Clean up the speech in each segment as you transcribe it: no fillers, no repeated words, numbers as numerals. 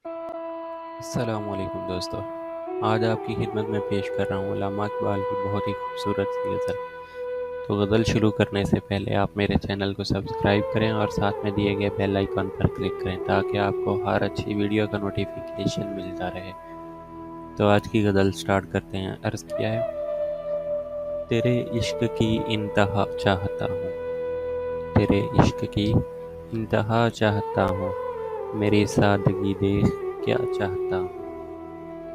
السلام علیکم دوستو، آج آپ کی خدمت میں پیش کر رہا ہوں علامہ اقبال کی بہت ہی خوبصورت سی غزل۔ تو غزل شروع کرنے سے پہلے آپ میرے چینل کو سبسکرائب کریں اور ساتھ میں دیے گئے بیل آئیکن پر کلک کریں تاکہ آپ کو ہر اچھی ویڈیو کا نوٹیفیکیشن ملتا رہے۔ تو آج کی غزل سٹارٹ کرتے ہیں۔ عرض کیا ہے: تیرے عشق کی انتہا چاہتا ہوں، تیرے عشق کی انتہا چاہتا ہوں، میری سادگی دیکھ کیا چاہتا ہوں۔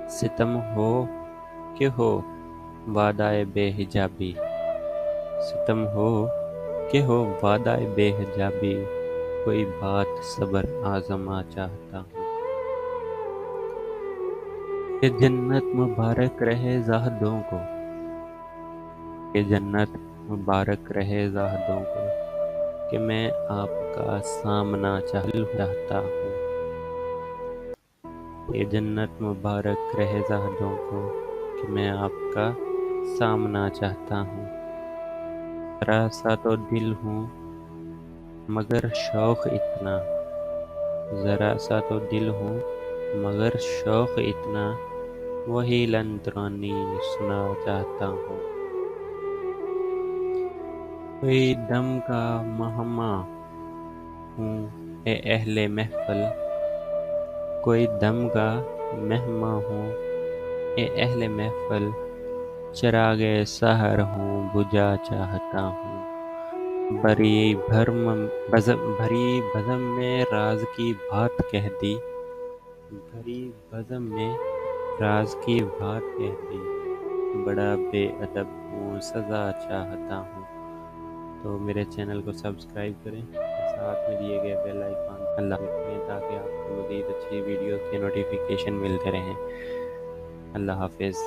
ستم ہو کہ ہو وعدہ بے حجابی، ستم ہو کہ ہو وعدہ بے حجابی، کوئی بات صبر آزما چاہتا ہوں۔ کہ جنت مبارک رہے زاہدوں کو، کہ جنت مبارک رہے زاہدوں کو، کہ میں آپ کا سامنا چاہتا ہوں۔ کہ جنت مبارک رہے زاہدوں کو، کہ میں آپ کا سامنا چاہتا ہوں۔ ذرا سا تو دل ہوں مگر شوق اتنا، ذرا سا تو دل ہوں مگر شوق اتنا، وہی لنترانی سنا چاہتا ہوں۔ کوئی دم کا مہماں ہوں اے اہل محفل، کوئی دم کا مہماں ہوں اے اہل محفل، چراغ سحر ہوں بجھا چاہتا ہوں۔ بھری بزم میں راز کی بات کہہ دی، بھری بزم میں راز کی بات کہہ دی، بڑا بے ادب ہوں سزا چاہتا ہوں۔ تو میرے چینل کو سبسکرائب کریں اور ساتھ میں دیے گئے بیل آئیکن اللہ کریں تاکہ آپ کو مزید اچھی ویڈیوز کے نوٹیفیکیشن ملتے رہیں۔ اللہ حافظ۔